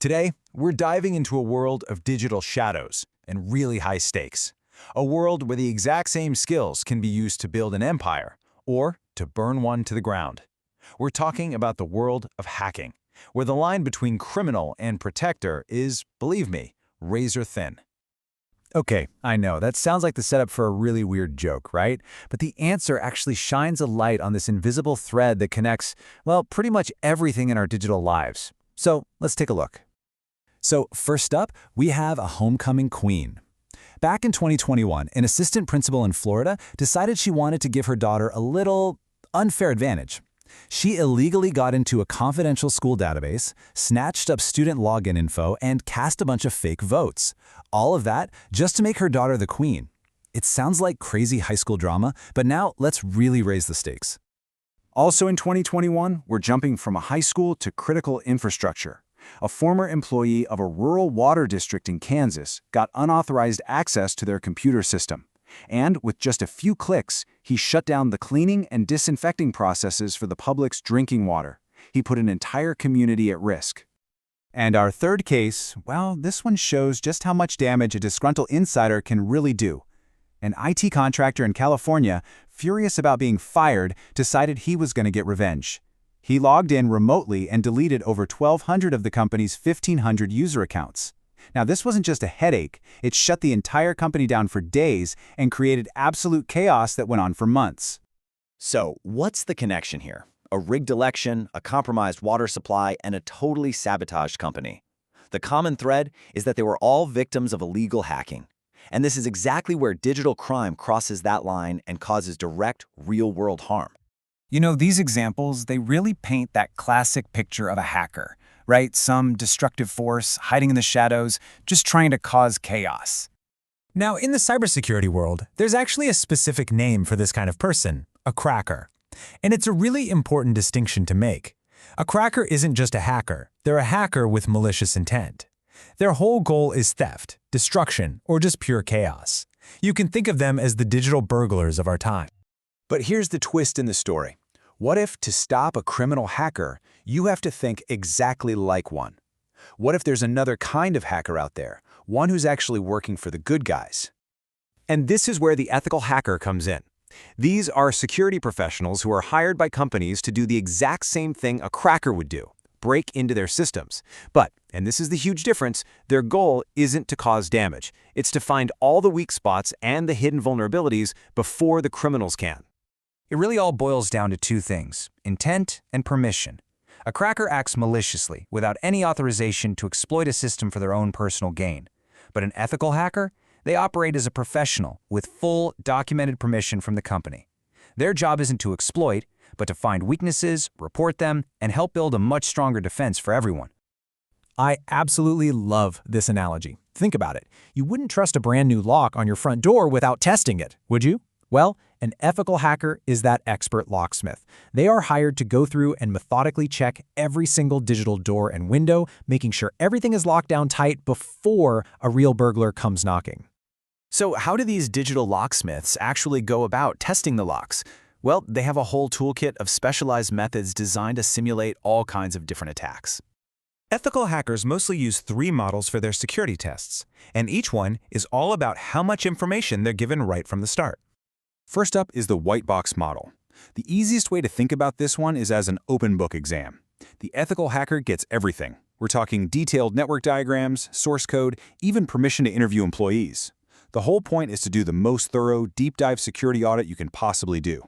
Today, we're diving into a world of digital shadows and really high stakes. A world where the exact same skills can be used to build an empire or to burn one to the ground. We're talking about the world of hacking, where the line between criminal and protector is, believe me, razor thin. Okay, I know, that sounds like the setup for a really weird joke, right? But the answer actually shines a light on this invisible thread that connects, well, pretty much everything in our digital lives. So let's take a look. So first up, we have a homecoming queen. Back in 2021, an assistant principal in Florida decided she wanted to give her daughter a little unfair advantage. She illegally got into a confidential school database, snatched up student login info, and cast a bunch of fake votes. All of that just to make her daughter the queen. It sounds like crazy high school drama, but now let's really raise the stakes. Also in 2021, we're jumping from a high school to critical infrastructure. A former employee of a rural water district in Kansas got unauthorized access to their computer system. And with just a few clicks, he shut down the cleaning and disinfecting processes for the public's drinking water. He put an entire community at risk. And our third case, well, this one shows just how much damage a disgruntled insider can really do. An IT contractor in California, furious about being fired, decided he was going to get revenge. He logged in remotely and deleted over 1,200 of the company's 1,500 user accounts. Now, this wasn't just a headache. It shut the entire company down for days and created absolute chaos that went on for months. So, what's the connection here? A rigged election, a compromised water supply, and a totally sabotaged company. The common thread is that they were all victims of illegal hacking. And this is exactly where digital crime crosses that line and causes direct, real-world harm. You know, these examples, they really paint that classic picture of a hacker, right? Some destructive force hiding in the shadows, just trying to cause chaos. Now, in the cybersecurity world, there's actually a specific name for this kind of person, a cracker. And it's a really important distinction to make. A cracker isn't just a hacker, they're a hacker with malicious intent. Their whole goal is theft, destruction, or just pure chaos. You can think of them as the digital burglars of our time. But here's the twist in the story. What if, to stop a criminal hacker, you have to think exactly like one? What if there's another kind of hacker out there, one who's actually working for the good guys? And this is where the ethical hacker comes in. These are security professionals who are hired by companies to do the exact same thing a cracker would do, break into their systems. But, and this is the huge difference, their goal isn't to cause damage. It's to find all the weak spots and the hidden vulnerabilities before the criminals can. It really all boils down to two things: intent and permission. A cracker acts maliciously, without any authorization to exploit a system for their own personal gain. But an ethical hacker, they operate as a professional with full, documented permission from the company. Their job isn't to exploit, but to find weaknesses, report them, and help build a much stronger defense for everyone. I absolutely love this analogy. Think about it. You wouldn't trust a brand new lock on your front door without testing it, would you? Well, an ethical hacker is that expert locksmith. They are hired to go through and methodically check every single digital door and window, making sure everything is locked down tight before a real burglar comes knocking. So how do these digital locksmiths actually go about testing the locks? Well, they have a whole toolkit of specialized methods designed to simulate all kinds of different attacks. Ethical hackers mostly use 3 models for their security tests, and each one is all about how much information they're given right from the start. First up is the white box model. The easiest way to think about this one is as an open book exam. The ethical hacker gets everything. We're talking detailed network diagrams, source code, even permission to interview employees. The whole point is to do the most thorough, deep dive security audit you can possibly do.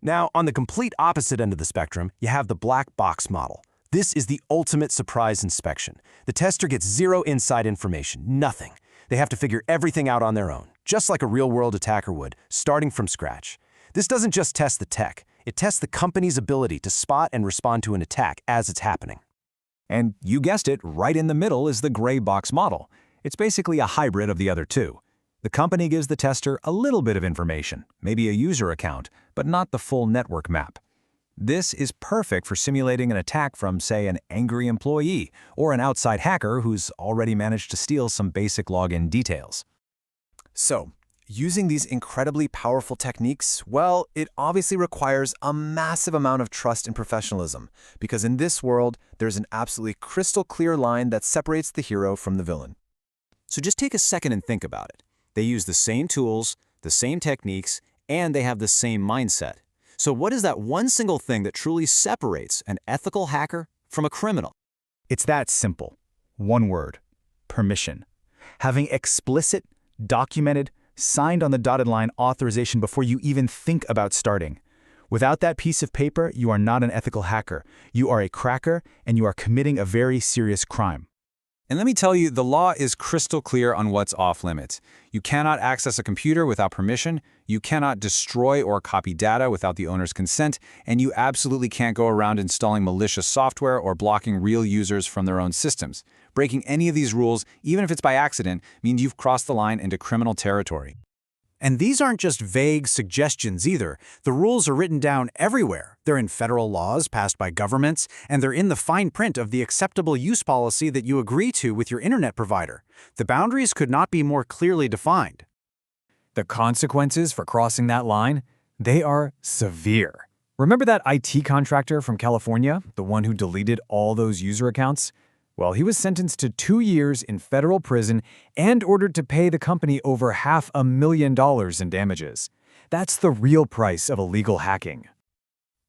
Now, on the complete opposite end of the spectrum, you have the black box model. This is the ultimate surprise inspection. The tester gets zero inside information, nothing. They have to figure everything out on their own, just like a real-world attacker would, starting from scratch. This doesn't just test the tech, it tests the company's ability to spot and respond to an attack as it's happening. And you guessed it, right in the middle is the gray box model. It's basically a hybrid of the other two. The company gives the tester a little bit of information, maybe a user account, but not the full network map. This is perfect for simulating an attack from, say, an angry employee or an outside hacker who's already managed to steal some basic login details. So, Using these incredibly powerful techniques, well, it obviously requires a massive amount of trust and professionalism, because in this world, there's an absolutely crystal clear line that separates the hero from the villain. So just take a second and think about it. They use the same tools, the same techniques, and they have the same mindset. So what is that one single thing that truly separates an ethical hacker from a criminal? It's that simple. One word: permission. Having explicit, documented, signed on the dotted line authorization before you even think about starting. Without that piece of paper, you are not an ethical hacker. You are a cracker, and you are committing a very serious crime. And let me tell you, the law is crystal clear on what's off-limits. You cannot access a computer without permission, you cannot destroy or copy data without the owner's consent, and you absolutely can't go around installing malicious software or blocking real users from their own systems. Breaking any of these rules, even if it's by accident, means you've crossed the line into criminal territory. And these aren't just vague suggestions either. The rules are written down everywhere. They're in federal laws passed by governments, and they're in the fine print of the acceptable use policy that you agree to with your internet provider. The boundaries could not be more clearly defined. The consequences for crossing that line, they are severe. Remember that IT contractor from California, the one who deleted all those user accounts? Well, he was sentenced to 2 years in federal prison and ordered to pay the company over $500,000 in damages. That's the real price of illegal hacking.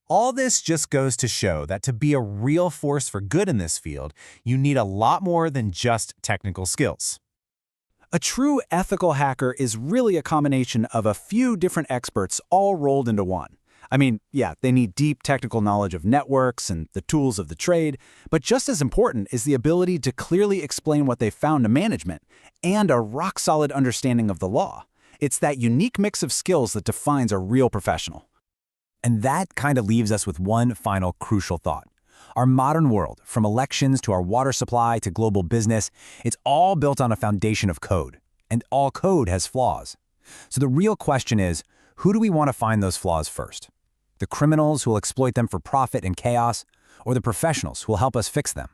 All this just goes to show that to be a real force for good in this field, you need a lot more than just technical skills. A true ethical hacker is really a combination of a few different experts all rolled into one. I mean, yeah, they need deep technical knowledge of networks and the tools of the trade, but just as important is the ability to clearly explain what they found to management and a rock-solid understanding of the law. It's that unique mix of skills that defines a real professional. And that kind of leaves us with one final crucial thought. Our modern world, from elections to our water supply to global business, it's all built on a foundation of code. And all code has flaws. So the real question is, who do we want to find those flaws first? The criminals who will exploit them for profit and chaos, or the professionals who will help us fix them?